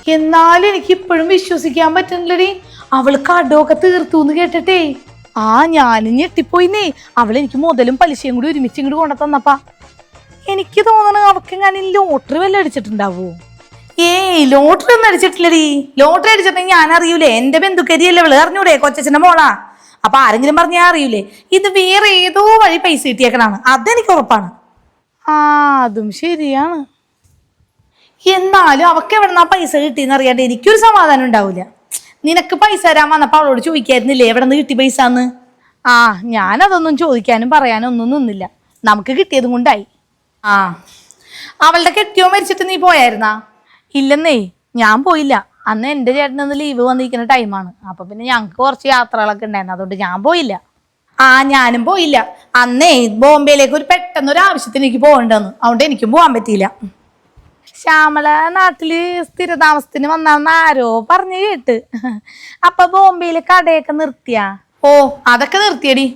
എന്നാലും എനിക്ക് ഇപ്പോഴും വിശ്വസിക്കാൻ പറ്റുന്നില്ലടി. അവള് കടമൊക്കെ തീർത്തു എന്ന് കേട്ടിട്ടേ. ആ ഞാനും ഞെട്ടിപ്പോയിന്നേ. അവളെനിക്ക് മുതലും പലിശയും കൂടി ഒരുമിച്ച് ഇങ്ങോട്ട് കൊണ്ടു തന്നപ്പാ. എനിക്ക് തോന്നണ അവക്കെങ്ങാനും ലോട്ടറി വല്ല അടിച്ചിട്ടുണ്ടാവോ? ഏയ് ലോട്ടറി ഒന്നും അടിച്ചിട്ടില്ലടി. ലോട്ടറി അടിച്ചിട്ടുണ്ടെങ്കിൽ ഞാൻ അറിയൂലേ? എന്റെ ബന്ധുക്കരിയല്ലേ അവള്, അറിഞ്ഞൂടെ? കൊച്ചച്ഛന്റെ മോളാ. അപ്പൊ ആരെങ്കിലും പറഞ്ഞാൽ അറിയൂലേ? ഇത് വേറെ ഏതോ വഴി പൈസ കിട്ടിയേക്കണാണ്, അതെനിക്ക് ഉറപ്പാണ്. ആ അതും ശരിയാണ്. എന്നാലും അവക്ക് എവിടെന്നാ പൈസ കിട്ടിയെന്ന് അറിയാണ്ട് എനിക്കൊരു സമാധാനം ഉണ്ടാവില്ല. നിനക്ക് പൈസ തരാൻ വന്നപ്പോ അവളോട് ചോദിക്കായിരുന്നില്ലേ എവിടെ നിന്ന് കിട്ടി പൈസ എന്ന്? ആ ഞാനതൊന്നും ചോദിക്കാനും പറയാനും ഒന്നും നിന്നില്ല. നമുക്ക് കിട്ടിയതും കൊണ്ടായി. ആ അവളുടെ കെട്ടിയോ മരിച്ചിട്ട് നീ പോയായിരുന്നാ? ഇല്ലെന്നേ, ഞാൻ പോയില്ല. അന്ന് എൻ്റെ ചേട്ടനൊന്ന് ലീവ് വന്നിരിക്കുന്ന ടൈമാണ്. അപ്പൊ പിന്നെ ഞങ്ങൾക്ക് കുറച്ച് യാത്രകളൊക്കെ ഉണ്ടായിരുന്നു, അതുകൊണ്ട് ഞാൻ പോയില്ല. ആ ഞാനും പോയില്ല. അന്നേ ബോംബെയിലേക്ക് ഒരു പെട്ടെന്നൊരു ആവശ്യത്തിന് എനിക്ക് പോകണ്ടെന്ന്, അതുകൊണ്ട് എനിക്കും പോകാൻ പറ്റിയില്ല. ശ്യാമള നാട്ടില് സ്ഥിരതാമസത്തിന് വന്നാന്ന് ആരോ പറഞ്ഞു കേട്ട്. അപ്പൊ ബോംബെയില് കടയൊക്കെ നിർത്തിയാ? ഓ അതൊക്കെ നിർത്തിയടി.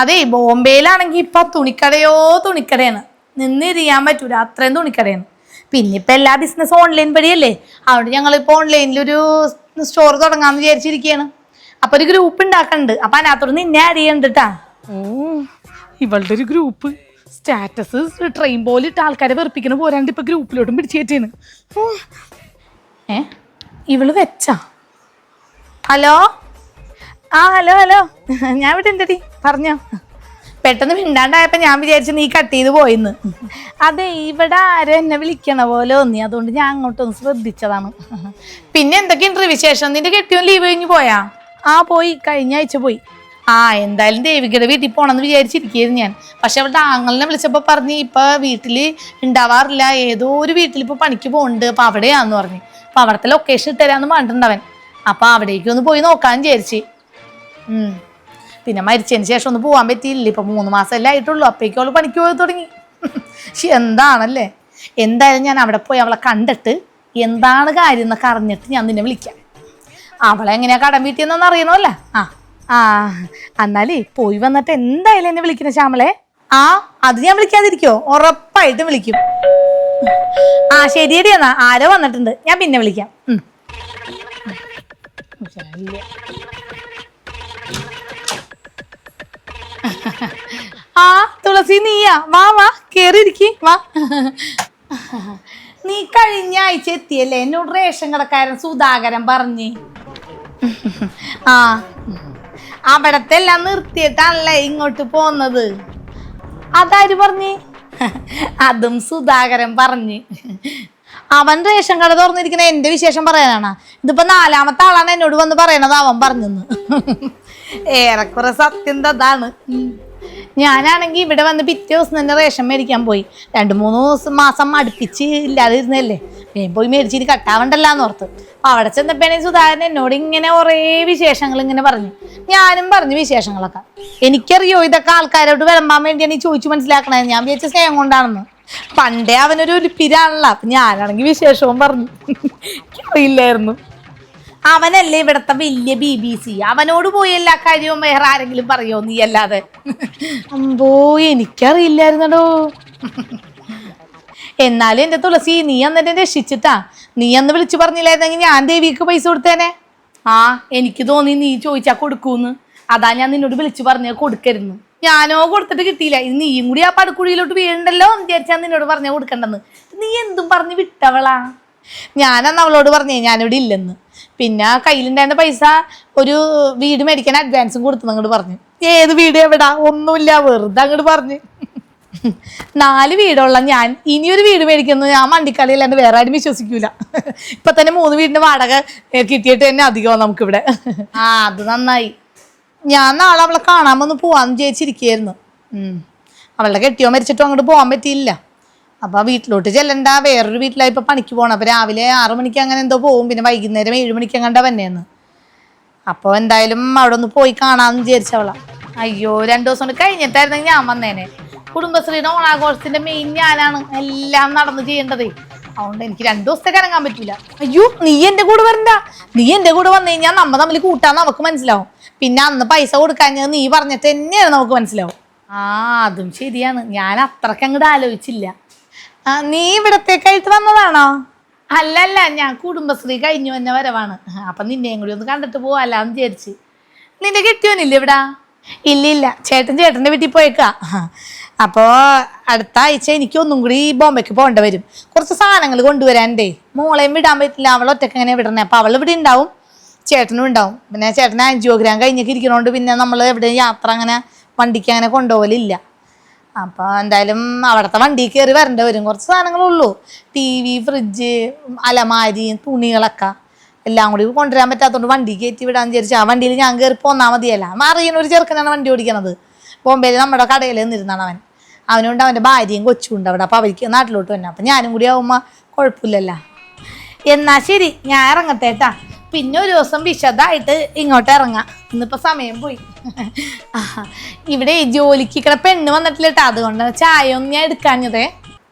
അതെ, ബോംബെയിലാണെങ്കി ഇപ്പൊ തുണിക്കടയോ തുണിക്കടയാണ്, നിന്നിരിയാൻ പറ്റൂല, അത്രയും തുണിക്കടയാണ്. പിന്നെ ഇപ്പൊ എല്ലാ ബിസിനസ് ഓൺലൈൻ വഴിയല്ലേ, അതുകൊണ്ട് ഞങ്ങളിപ്പോ ഓൺലൈനിലൊരു സ്റ്റോർ തുടങ്ങാന്ന് വിചാരിച്ചിരിക്കുകയാണ്. അപ്പൊ ഒരു ഗ്രൂപ്പ് ഉണ്ടാക്കണ്ട്, അപ്പൊ അതിനകത്തോട് നിന്നെ ആഡ് ചെയ്യണ്ടിട്ടാ. ഓ ഇവളുടെ ഒരു ഗ്രൂപ്പ് സ്റ്റാറ്റസ് ട്രെയിൻ പോലെ ഇട്ട് ആൾക്കാരെ വെറുപ്പിക്കണ പോരാണ്ട് ഇപ്പൊ ഗ്രൂപ്പിലോട്ടും പിടിച്ചേറ്റാണ്. ഇവള് വെച്ചാ? ഹലോ. ആ ഹലോ ഹലോ, ഞാൻ ഇവിടെ ഉണ്ടടി, പറഞ്ഞോ. പെട്ടെന്ന് മിണ്ടാണ്ടായപ്പോ ഞാൻ വിചാരിച്ചു നീ കട്ട് ചെയ്ത് പോയിന്ന്. അതെ, ഇവിടെ ആരും എന്നെ വിളിക്കണ പോലെ തോന്നി, അതുകൊണ്ട് ഞാൻ അങ്ങോട്ടൊന്ന് ശ്രദ്ധിച്ചതാണ്. പിന്നെ എന്തൊക്കെയുണ്ട് വിശേഷം? നിന്റെ കെട്ടിയോൻ ലീവ് കഴിഞ്ഞ് പോയാ? ആ പോയി, കഴിഞ്ഞ ആഴ്ച പോയി. ആ എന്തായാലും ദേവികയുടെ വീട്ടിൽ പോണെന്ന് വിചാരിച്ചിരിക്കുന്നു ഞാൻ. പക്ഷെ അവളുടെ ആങ്ങളിനെ വിളിച്ചപ്പോ പറഞ്ഞ് ഇപ്പൊ വീട്ടില് ഉണ്ടാവാറില്ല, ഏതോ ഒരു വീട്ടിൽ ഇപ്പൊ പണിക്ക് പോകുന്നുണ്ട്, അപ്പൊ അവിടെയാന്ന് പറഞ്ഞു. അപ്പൊ അവിടത്തെ ലൊക്കേഷൻ ഇട്ടരാന്ന് പറഞ്ഞിട്ടുണ്ടവൻ. അപ്പൊ അവിടേക്ക് ഒന്ന് പോയി നോക്കാന്ന് വിചാരിച്ച്. പിന്നെ മരിച്ചതിന് ശേഷം ഒന്ന് പോകാൻ പറ്റിയില്ല. ഇപ്പൊ 3 മാസമല്ലേ ആയിട്ടുള്ളൂ, അപ്പേക്കും അവള് പണിക്ക് പോയി തുടങ്ങി. എന്താണല്ലേ. എന്തായാലും ഞാൻ അവിടെ പോയി അവളെ കണ്ടിട്ട് എന്താണ് കാര്യം എന്നൊക്കെ അറിഞ്ഞിട്ട് ഞാൻ നിന്നെ വിളിക്കാം. അവളെ എങ്ങനെയാ കടം വീട്ടിയെന്നൊന്നും അറിയണമല്ലോ. ആ എന്നാലേ പോയി വന്നിട്ട് എന്തായാലും എന്നെ വിളിക്കണം ശ്യാമളെ. ആ അത് ഞാൻ വിളിക്കാതിരിക്കോ? ഉറപ്പായിട്ടും വിളിക്കും. ആ ശരിയടി, എന്നാ ആരോ വന്നിട്ടുണ്ട്, ഞാൻ പിന്നെ വിളിക്കാം. ആ തുളസി നീയാ? വാ വാ, കേറിയിരിക്കി, വാ. നീ കഴിഞ്ഞ ആഴ്ച എത്തിയല്ലേ? എന്നോട് റേഷൻ കടക്കാരൻ സുധാകരൻ പറഞ്ഞ്. ആ അവിടത്തെ എല്ലാം നിർത്തിയിട്ടാണല്ലേ ഇങ്ങോട്ട് പോന്നത്. അതാര് പറഞ്ഞ്? അതും സുധാകരൻ പറഞ്ഞ്. അവൻ റേഷൻ കട തുറന്നിരിക്കണ എന്റെ വിശേഷം പറയാനാണ്. ഇതിപ്പോ 4ാമത്തെ ആളാണ് എന്നോട് വന്ന് പറയണത് അവൻ പറഞ്ഞെന്ന്. ഏറെക്കുറെ സത്യം അതാണ്. ഞാനാണെങ്കിൽ ഇവിടെ വന്ന് പിറ്റേ ദിവസം തന്നെ റേഷൻ മേടിക്കാൻ പോയി. 2-3 മാസം അടുപ്പിച്ച് ഇല്ലാതിരുന്നല്ലേ, ഞാൻ പോയി മേടിച്ചിട്ട് കട്ടാവണ്ടല്ലാന്ന് ഓർത്ത്. അവിടെ ചെന്നപ്പോഴേ സുധാകരൻ എന്നോട് ഇങ്ങനെ കുറേ വിശേഷങ്ങൾ ഇങ്ങനെ പറഞ്ഞു. ഞാനും പറഞ്ഞു വിശേഷങ്ങളൊക്കെ. എനിക്കറിയോ ഇതൊക്കെ ആൾക്കാരോട് വിളമ്പാൻ വേണ്ടിയാണ് ഈ ചോദിച്ചു മനസ്സിലാക്കണത്. ഞാൻ വിചാരിച്ച സ്നേഹം കൊണ്ടാണെന്ന്. പണ്ടേ അവനൊരു ഉരുപ്പിരാണല്ലോ, അപ്പൊ ഞാനാണെങ്കിൽ വിശേഷവും പറഞ്ഞു. അറിയില്ലായിരുന്നു. അവനല്ലേ ഇവിടത്തെ വലിയ BBC, അവനോട് പോയി എല്ലാ കാര്യവും വേറെ ആരെങ്കിലും പറയോ നീ അല്ലാതെ? അമ്പോ എനിക്കറിയില്ലായിരുന്നടോ. എന്നാലും എന്റെ തുളസി, നീ അന്ന് എന്നെ രക്ഷിച്ചിട്ടാ. നീ അന്ന് വിളിച്ചു പറഞ്ഞില്ലായിരുന്നെങ്കിൽ ഞാൻ ദേവിക്ക് പൈസ കൊടുത്തേനെ. ആ എനിക്ക് തോന്നി നീ ചോദിച്ചാ കൊടുക്കൂന്ന്, അതാ ഞാൻ നിന്നോട് വിളിച്ചു പറഞ്ഞ കൊടുക്കരുന്ന്. ഞാനോ കൊടുത്തിട്ട് കിട്ടിയില്ല. ഇത് നീയും കൂടി ആ പടുക്കുഴിയിലോട്ട് വീഴണ്ടല്ലോ എന്ന് വിചാരിച്ചാ നിന്നോട് പറഞ്ഞ കൊടുക്കണ്ടെന്ന്. നീ എന്തും പറഞ്ഞ് വിട്ടവളാ. ഞാനന്ന് അവളോട് പറഞ്ഞേ ഞാനിവിടെ ഇല്ലെന്ന്. പിന്നെ കയ്യിലുണ്ടായിരുന്ന പൈസ ഒരു വീട് മേടിക്കാൻ അഡ്വാൻസും കൊടുത്തു അങ്ങോട്ട് പറഞ്ഞു. ഏത് വീട് എവിടാ? ഒന്നുമില്ല, വെറുതെ അങ്ങോട്ട് പറഞ്ഞു. 4 വീടുള്ള ഞാൻ ഇനിയൊരു വീട് മേടിക്കുന്നത് ഞാൻ മണ്ടിക്കളി അല്ലാണ്ട് വേറെ ആരും വിശ്വസിക്കൂല. ഇപ്പൊ തന്നെ 3 വീടിന്റെ വാടക കിട്ടിയിട്ട് തന്നെ അധികമാണ് നമുക്കിവിടെ. ആ അത് നന്നായി. ഞാൻ നാളെ അവളെ കാണാമെന്ന് പോവാന്ന് വിചാരിച്ചിരിക്കുകയായിരുന്നു. അവളുടെ കെട്ടിയോ മരിച്ചിട്ടും അങ്ങോട്ട് പോകാൻ പറ്റിയില്ല. അപ്പൊ വീട്ടിലോട്ട് ചെല്ലണ്ട, വേറൊരു വീട്ടിലായി ഇപ്പൊ പണിക്ക് പോകണം. അപ്പൊ രാവിലെ 6 മണിക്ക് അങ്ങനെ എന്തോ പോവും, പിന്നെ വൈകുന്നേരം 7 മണിക്ക് അങ്ങാണ്ടാ വന്നേന്ന്. അപ്പൊ എന്തായാലും അവിടെ ഒന്ന് പോയി കാണാന്ന് വിചാരിച്ചവളാ. അയ്യോ 2 ദിവസം കൊണ്ട് കഴിഞ്ഞിട്ടായിരുന്നെങ്കിൽ ഞാൻ വന്നേനെ. കുടുംബശ്രീയുടെ ഓണാഘോഷത്തിന്റെ മെയിൻ ഞാനാണ് എല്ലാം നടന്ന് ചെയ്യേണ്ടതേ, അതുകൊണ്ട് എനിക്ക് 2 ദിവസത്തേക്ക് ഇറങ്ങാൻ പറ്റൂല. അയ്യോ നീ എന്റെ കൂടെ വരണ്ട. നീ എന്റെ കൂടെ വന്നു കഴിഞ്ഞാൽ നമ്മ തമ്മിൽ കൂട്ടാന്ന് നമുക്ക് മനസ്സിലാവും. പിന്നെ അന്ന് പൈസ കൊടുക്കാഞ്ഞത് നീ പറഞ്ഞിട്ട് തന്നെയാണ് നമുക്ക് മനസ്സിലാവും. ആ അതും ശരിയാണ്, ഞാൻ അത്രയ്ക്ക് അങ്ങോട്ട് ആലോചിച്ചില്ല. നീ ഇവിടത്തേക്കായിട്ട് വന്നതാണോ? അല്ലല്ല, ഞാൻ കുടുംബശ്രീ കഴിഞ്ഞു തന്നെ വരവാണ്. അപ്പൊ നിന്നെയും കൂടി ഒന്ന് കണ്ടിട്ട് പോവാല്ലാന്ന് വിചാരിച്ച്. നിന്റെ കെട്ടിയോനില്ല ഇവിടെ? ഇല്ലില്ല, ചേട്ടൻ്റെ വീട്ടിൽ പോയേക്കാ. അപ്പോൾ അടുത്ത ആഴ്ച എനിക്ക് ഒന്നും കൂടി ബോംബെക്ക് പോകേണ്ട വരും. കുറച്ച് സാധനങ്ങൾ കൊണ്ടുവരാൻ്റെ. മോളെയും വിടാൻ പറ്റില്ല, അവൾ ഒറ്റക്ക് എങ്ങനെ വിടണേ. അപ്പോൾ അവൾ ഇവിടെ ഉണ്ടാവും, ചേട്ടനും ഉണ്ടാവും. പിന്നെ ചേട്ടൻ ആൻജിയോഗ്രാം കഴിഞ്ഞൊക്കെ ഇരിക്കണോണ്ട് പിന്നെ നമ്മൾ എവിടെ യാത്ര അങ്ങനെ വണ്ടിക്ക് അങ്ങനെ കൊണ്ടുപോകലില്ല. അപ്പോൾ എന്തായാലും അവിടുത്തെ വണ്ടി കയറി വരേണ്ടി വരും. കുറച്ച് സാധനങ്ങളുള്ളൂ, TV, ഫ്രിഡ്ജ്, അലമാരി, തുണികളൊക്കെ എല്ലാം കൂടി കൊണ്ടുവരാൻ പറ്റാത്തതുകൊണ്ട് വണ്ടി കയറ്റി വിടാന്ന് വിചാരിച്ചു. ആ വണ്ടിയിൽ ഞാൻ കയറി പോന്നാൽ മതിയല്ല. അറിയുന്ന ഒരു ചെറുക്കനാണ് വണ്ടി ഓടിക്കണത്. ബോംബെയിൽ നമ്മുടെ കടയിൽ നിന്നിരുന്നാണ് അവൻ. അവനുണ്ട് അവൻ്റെ ഭാര്യയും കൊച്ചുണ്ട് അവിടെ. അപ്പോൾ അവർക്ക് നാട്ടിലോട്ട് വന്നെ. അപ്പം ഞാനും കൂടി ആവുമ്പോൾ കുഴപ്പമില്ലല്ലോ. എന്നാ ശരി, ഞാൻ ഇറങ്ങത്തേട്ടാ. പിന്നെ ഒരു ദിവസം വിശദമായിട്ട് ഇങ്ങോട്ട് ഇറങ്ങാം. ഇന്നിപ്പോൾ സമയം പോയി. ഇവിടെ ജോലിക്ക് പെണ്ണ് വന്നിട്ടില്ല കേട്ടോ, അതുകൊണ്ടാണ് ചായ ഒന്നും ഞാൻ എടുക്കാഞ്ഞതേ.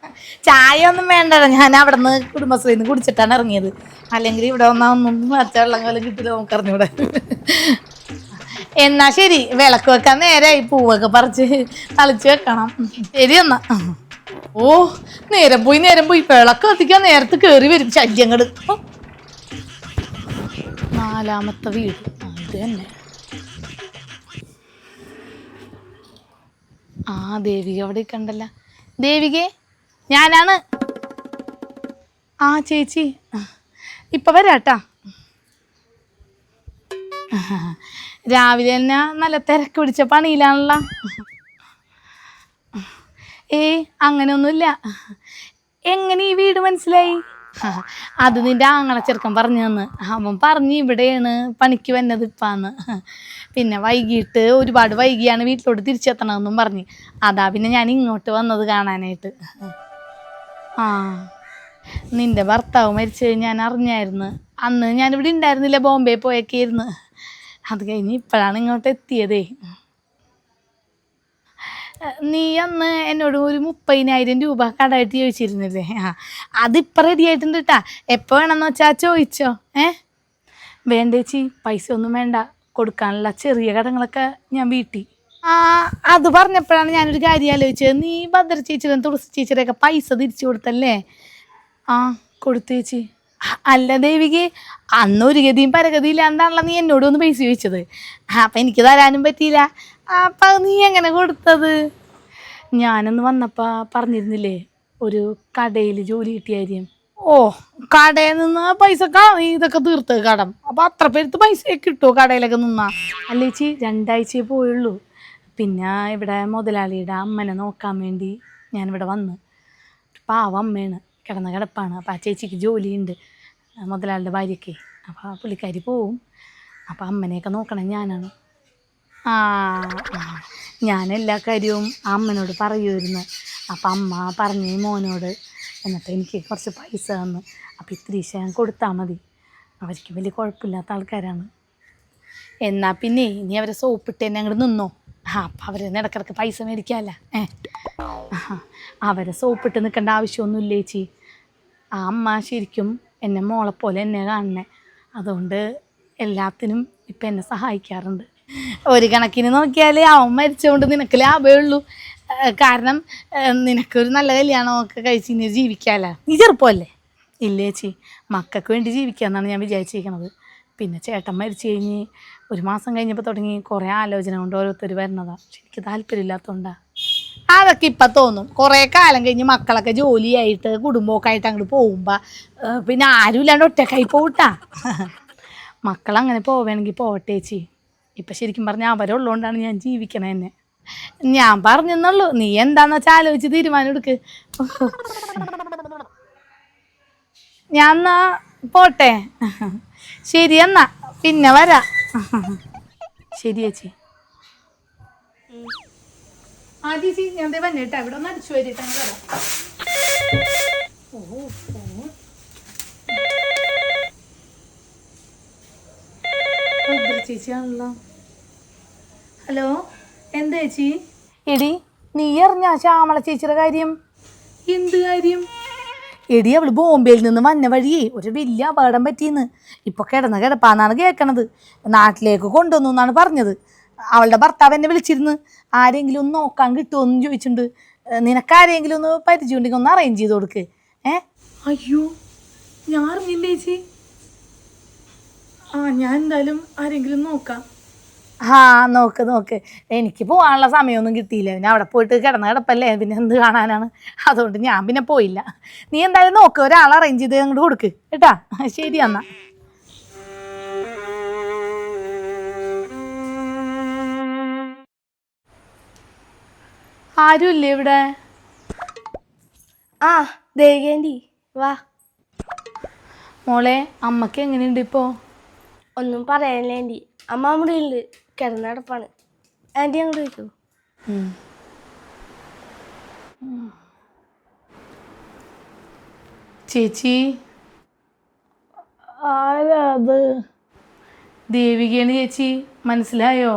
ചായ ഒന്നും വേണ്ട, ഞാൻ അവിടെ നിന്ന് കുടുംബശ്രീയിൽ നിന്ന് കുടിച്ചിട്ടാണ് ഇറങ്ങിയത്. അല്ലെങ്കിൽ ഇവിടെ വന്നാൽ ഒന്നും വെള്ളം കാലം കിട്ടില്ല, നമുക്ക് അറിഞ്ഞൂടെ. എന്നാ ശരി, വിളക്ക് വെക്കാൻ നേരമായി. പൂവൊക്കെ പറിച്ച് തളിച്ച് വെക്കണം. ശരി എന്നാ. ഓ, നേരം പോയി. വിളക്ക് കത്തിക്കാൻ നേരത്ത് കയറി വരും ശല്യങ്ങൾ. 4ാമത്തെ വീട് ഇത് തന്നെ. ദേവിക അവിടെ കണ്ടല്ല. ദേവികേ, ഞാനാണ്. ചേച്ചി ഇപ്പം വരാട്ടാ. രാവിലെ തന്നെ നല്ല തിരക്ക് പിടിച്ച പണിയിലാണല്ലോ. അങ്ങനെയൊന്നുമില്ല. എങ്ങനെ ഈ വീട് മനസ്സിലായി? അത് നിന്റെ ആങ്ങളെ ചെറുക്കൻ പറഞ്ഞു തന്ന്. അവൻ പറഞ്ഞ് ഇവിടെയാണ് പണിക്ക് വന്നത് ഇപ്പാന്ന്. പിന്നെ വൈകിട്ട് ഒരുപാട് വൈകിയാണ് വീട്ടിലോട്ട് തിരിച്ചെത്തണമെന്നും പറഞ്ഞ്. അതാ പിന്നെ ഞാൻ ഇങ്ങോട്ട് വന്നത് കാണാനായിട്ട്. നിന്റെ ഭർത്താവ് മരിച്ചത് ഞാൻ അറിഞ്ഞായിരുന്നു. അന്ന് ഞാനിവിടെ ഉണ്ടായിരുന്നില്ല, ബോംബെ പോയൊക്കെയായിരുന്നു. അത് കഴിഞ്ഞ് ഇപ്പോഴാണ് ഇങ്ങോട്ട് എത്തിയതേ. നീ അന്ന് എന്നോട് ഒരു 30,000 രൂപ കടമായിട്ട് ചോദിച്ചിരുന്നില്ലേ? അതിപ്പോൾ റെഡി ആയിട്ടുണ്ട് കേട്ടാ. എപ്പോൾ വേണമെന്ന് വെച്ചാൽ ചോദിച്ചോ. വേണ്ടേച്ചി, പൈസ ഒന്നും വേണ്ട. കൊടുക്കാനുള്ള ചെറിയ കടങ്ങളൊക്കെ ഞാൻ വീട്ടി. അത് പറഞ്ഞപ്പോഴാണ് ഞാനൊരു കാര്യം ആലോചിച്ചത്. നീ ഭദ്ര ചേച്ചിയുടെ തുളസി ചേച്ചിയുടെയൊക്കെ പൈസ തിരിച്ചു കൊടുത്തല്ലേ? കൊടുത്തു ചേച്ചി. അല്ല ദേവികെ, അന്ന് ഒരു ഗതിയും പരഗതി ഇല്ലാണ്ടാണല്ലോ നീ എന്നോട് ഒന്ന് പൈസ ചോദിച്ചത്. അപ്പം എനിക്ക് തരാനും പറ്റിയില്ല. അപ്പം നീ എങ്ങനെ കൊടുത്തത്? ഞാനൊന്ന് വന്നപ്പോൾ പറഞ്ഞിരുന്നില്ലേ ഒരു കടയിൽ ജോലി കിട്ടിയ കാര്യം. കടയിൽ നിന്ന് പൈസ ഇതൊക്കെ തീർത്ത് കടം. അപ്പം അത്ര പേരുത്ത് പൈസ കിട്ടുമോ കടയിലൊക്കെ നിന്നാ? അല്ല ചേച്ചി, 2 ആഴ്ചയേ പോയുള്ളൂ. പിന്നെ ഇവിടെ മുതലാളിയുടെ അമ്മനെ നോക്കാൻ വേണ്ടി ഞാനിവിടെ വന്ന്. പാവം അമ്മയാണ്, കിടന്ന കിടപ്പാണ്. അപ്പോൾ ആ ചേച്ചിക്ക് ജോലിയുണ്ട്, മുതലാളിയുടെ ഭാര്യയ്ക്ക്. അപ്പോൾ പുള്ളിക്കാരി പോവും. അപ്പോൾ അമ്മനെയൊക്കെ നോക്കണം ഞാനാണ്. ഞാൻ എല്ലാ കാര്യവും ആ അമ്മനോട് പറയുമായിരുന്നു. അപ്പം അമ്മ പറഞ്ഞു മോനോട്. എന്നിട്ട് എനിക്ക് കുറച്ച് പൈസ തന്നു. അപ്പോൾ ഇത്തിരി ഞാൻ കൊടുത്താൽ മതി. അവർക്ക് വലിയ കുഴപ്പമില്ലാത്ത ആൾക്കാരാണ്. എന്നാൽ പിന്നെ ഇനി അവരെ സോപ്പിട്ട് തന്നെ അങ്ങോട്ട് നിന്നോ. അപ്പം അവർ ഇടക്കിടക്ക് പൈസ മേടിക്കാമല്ല. അവരെ സോപ്പിട്ട് നിൽക്കേണ്ട ആവശ്യമൊന്നുമില്ല ചേച്ചി. ആ അമ്മ ശരിക്കും എന്നെ മോളെപ്പോലെ എന്നെ കാണണേ. അതുകൊണ്ട് എല്ലാത്തിനും ഇപ്പം എന്നെ സഹായിക്കാറുണ്ട്. ഒരു കണക്കിന് നോക്കിയാൽ അവൻ മരിച്ചുകൊണ്ട് നിനക്ക് ലാഭമേ ഉള്ളൂ. കാരണം നിനക്കൊരു നല്ല കല്യാണമൊക്കെ കഴിച്ച് ഇനി ജീവിക്കാമല്ലോ. നീ ചെറുപ്പമല്ലേ? ഇല്ല ചേച്ചി, മക്കൾക്ക് വേണ്ടി ജീവിക്കാമെന്നാണ് ഞാൻ വിചാരിച്ചിരിക്കുന്നത്. പിന്നെ ചേട്ടൻ മരിച്ചു കഴിഞ്ഞ് 1 മാസം കഴിഞ്ഞപ്പോൾ തുടങ്ങി കുറേ ആലോചന കൊണ്ട് ഓരോരുത്തർ വരുന്നതാണ്. പക്ഷെ എനിക്ക് താല്പര്യമില്ലാത്തതുകൊണ്ടാണ്. അതൊക്കെ ഇപ്പം തോന്നും. കുറേ കാലം കഴിഞ്ഞ് മക്കളൊക്കെ ജോലിയായിട്ട് കുടുംബമൊക്കെ ആയിട്ട് അങ്ങോട്ട് പോകുമ്പോൾ പിന്നെ ആരും ഇല്ലാണ്ട് ഒറ്റക്കായി പോകട്ടാ. മക്കളങ്ങനെ പോവുകയാണെങ്കിൽ പോവട്ടെ ചേച്ചി. ഇപ്പം ശരിക്കും പറഞ്ഞാൽ അവരുള്ളതുകൊണ്ടാണ് ഞാൻ ജീവിക്കണേ. തന്നെ ഞാൻ പറഞ്ഞെന്നുള്ളൂ. നീ എന്താന്ന് വെച്ചാൽ ആലോചിച്ച് തീരുമാനം എടുക്ക്. ഞാൻ എന്നാ പോട്ടെ. ശരി എന്നാ, പിന്നെ വരാം. ശരി ചേച്ചി. ചേച്ചി ഞാൻ വന്നിട്ടാ ഇവിടെ ഒന്ന് അടിച്ചു വരിട്ടാ വരാം. ചേച്ചിയാണല്ലോ. ഹലോ, എന്താ ചേച്ചി? എടി, നീ അറിഞ്ഞ ശ്യാമള ചേച്ചിയുടെ കാര്യം? എന്ത് കാര്യം? എടി, അവള് ബോംബെയിൽ നിന്ന് വന്ന വഴിയേ ഒരു വലിയ അപകടം പറ്റിയെന്ന്. ഇപ്പോൾ കിടന്ന കിടപ്പാന്നാണ് കേൾക്കണത്. നാട്ടിലേക്ക് കൊണ്ടുവന്നു എന്നാണ് പറഞ്ഞത്. അവളുടെ ഭർത്താവ് എന്നെ വിളിച്ചിരുന്നു. ആരെങ്കിലും ഒന്ന് നോക്കാൻ കിട്ടുമോ എന്ന് ചോദിച്ചിട്ടുണ്ട്. നിനക്കാരെങ്കിലും ഒന്ന് പരിചയം ഉണ്ടെങ്കിൽ ഒന്ന് അറേഞ്ച് ചെയ്ത് കൊടുക്ക്. അയ്യോ, ഞാൻ അറിഞ്ഞില്ല ചേച്ചി. ഞാൻ എന്തായാലും ആരെങ്കിലും നോക്കാം. നോക്ക് നോക്ക്. എനിക്ക് പോകാനുള്ള സമയമൊന്നും കിട്ടിയില്ല. പിന്നെ അവിടെ പോയിട്ട് കിടപ്പല്ലേ, പിന്നെ എന്ത് കാണാനാണ്. അതുകൊണ്ട് ഞാൻ പിന്നെ പോയില്ല. നീ എന്തായാലും നോക്ക്, ഒരാൾ അറേഞ്ച് ചെയ്ത് അങ്ങോട്ട് കൊടുക്ക് കേട്ടാ. ശരി എന്നാ. ആരുമില്ലേ ഇവിടെ? ദേവികേണ്ടി വാ. മോളെ, അമ്മക്ക് എങ്ങനെയുണ്ട് ഇപ്പോ? ഒന്നും പറയാനില്ല ആൻറ്റി. അമ്മ അവിടെ ഉണ്ട്, കിടന്നടപ്പാണ്. ആൻറ്റി അങ്ങോട്ട് വയ്ക്കൂ. ചേച്ചി, ആരാത്? ദേവികയാണ് ചേച്ചി, മനസ്സിലായോ?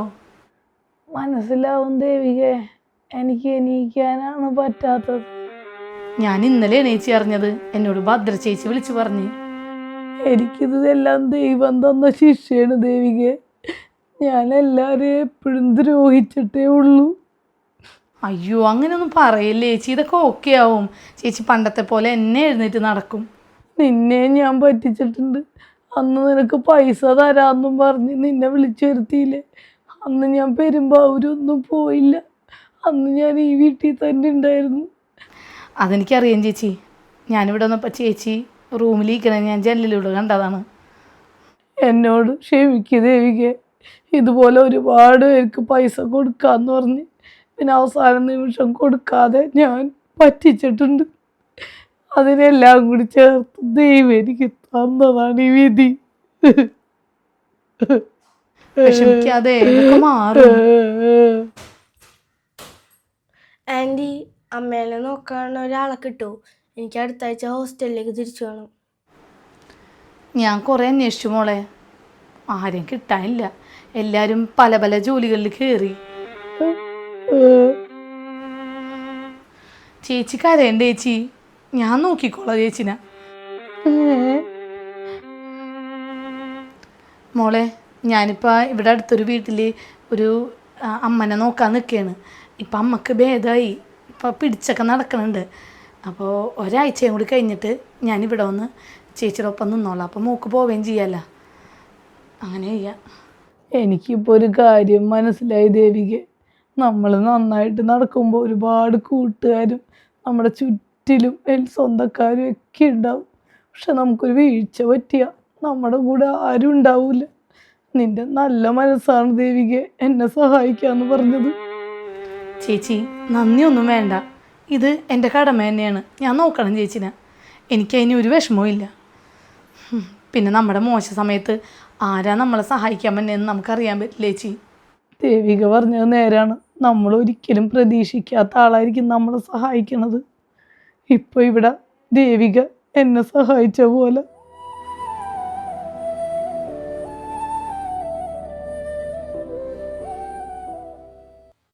മനസ്സിലാവും ദേവികെ, എനിക്ക് എണീക്കാനാണ് പറ്റാത്തത്. ഞാൻ ഇന്നലെയാണ് ചേച്ചി അറിഞ്ഞത്. എന്നോട് ഭദ്ര ചേച്ചി വിളിച്ചു പറഞ്ഞ്. എനിക്കിതെല്ലാം ദൈവം തന്ന ശിക്ഷയാണ് ദേവികെ. ഞാൻ എല്ലാവരെയും എപ്പോഴും ദ്രോഹിച്ചിട്ടേ ഉള്ളൂ. അയ്യോ, അങ്ങനെയൊന്നും പറയല്ലേ ചേച്ചി, ഇതൊക്കെ ഓക്കെ ആവും. ചേച്ചി പണ്ടത്തെ പോലെ എന്നെ എഴുന്നേറ്റ് നടക്കും. നിന്നെ ഞാൻ പറ്റിച്ചിട്ടുണ്ട്. അന്ന് നിനക്ക് പൈസ തരാമെന്നും പറഞ്ഞ് നിന്നെ വിളിച്ചു വരുത്തിയില്ലേ? അന്ന് ഞാൻ പെരുമ്പാവൂരൊന്നും പോയില്ല. അന്ന് ഞാൻ ഈ വീട്ടിൽ തന്നെ ഉണ്ടായിരുന്നു. അതെനിക്കറിയാം ചേച്ചി. ഞാനിവിടെ വന്നപ്പോൾ ചേച്ചി റൂമിലിരിക്കണേ ഞാൻ ജനലിലൂടെ കണ്ടതാണ്. എന്നോട് ക്ഷമിക്ക് ദേവികെ. ഇതുപോലെ ഒരുപാട് പേർക്ക് പൈസ കൊടുക്കാന്ന് പറഞ്ഞ് പിന്നെ അവസാന നിമിഷം കൊടുക്കാതെ ഞാൻ പറ്റിച്ചിട്ടുണ്ട്. അതിനെല്ലാം കൂടി ചേർത്ത് ദൈവം എനിക്ക് തന്നതാണ് ഈ വിധി. വിഷമിക്കാതെ മാറും. ആൻറ്റി, അമ്മേനെ നോക്കാൻ ഒരാളെ കിട്ടുമോ? എനിക്ക് അടുത്ത ആഴ്ച ഹോസ്റ്റലിലേക്ക് തിരിച്ചു വേണം. ഞാൻ കുറേ അന്വേഷിച്ചു മോളെ, ആരെയും കിട്ടാനില്ല. എല്ലാവരും പല പല ജോലികളിൽ കയറി. ചേച്ചി കരയണ്ട ചേച്ചി, ഞാൻ നോക്കിക്കോളാം ചേച്ചിനെ. മോളെ, ഞാനിപ്പോൾ ഇവിടെ അടുത്തൊരു വീട്ടിൽ ഒരു അമ്മനെ നോക്കാൻ നിൽക്കുകയാണ്. ഇപ്പം അമ്മക്ക് ഭേദമായി, ഇപ്പോൾ പിടിച്ചൊക്കെ നടക്കണുണ്ട്. അപ്പോൾ ഒരാഴ്ചയും കൂടി കഴിഞ്ഞിട്ട് ഞാനിവിടെ വന്ന് ചേച്ചിയുടെ ഒപ്പം നിന്നോളാം. അപ്പോൾ മോക്ക് പോവുകയും ചെയ്യാമല്ലോ. അങ്ങനെ ചെയ്യാം. എനിക്കിപ്പോൾ ഒരു കാര്യം മനസ്സിലായി ദേവികെ. നമ്മൾ നന്നായിട്ട് നടക്കുമ്പോൾ ഒരുപാട് കൂട്ടുകാരും നമ്മുടെ ചുറ്റിലും സ്വന്തക്കാരും ഒക്കെ ഉണ്ടാവും. പക്ഷെ നമുക്കൊരു വീഴ്ച പറ്റിയ നമ്മുടെ കൂടെ ആരും ഉണ്ടാവില്ല. നിന്റെ നല്ല മനസ്സാണ് ദേവികെ എന്നെ സഹായിക്കാന്ന് പറഞ്ഞത്. ചേച്ചി, നന്ദിയൊന്നും വേണ്ട. ഇത് എൻ്റെ കടമ തന്നെയാണ്. ഞാൻ നോക്കണം ചേച്ചിനെ. എനിക്കതിന് ഒരു വിഷമവും ഇല്ല. പിന്നെ നമ്മുടെ മോശ സമയത്ത് ആരാ നമ്മളെ സഹായിക്കാൻ പറ്റുന്നതെന്ന് നമുക്കറിയാൻ പറ്റില്ല ചേച്ചി. ദേവിക പറഞ്ഞത് നേരാണ്. നമ്മൾ ഒരിക്കലും പ്രതീക്ഷിക്കാത്ത ആളായിരിക്കും നമ്മളെ സഹായിക്കണത്. ഇപ്പോൾ ഇവിടെ ദേവിക എന്നെ സഹായിച്ച പോലെ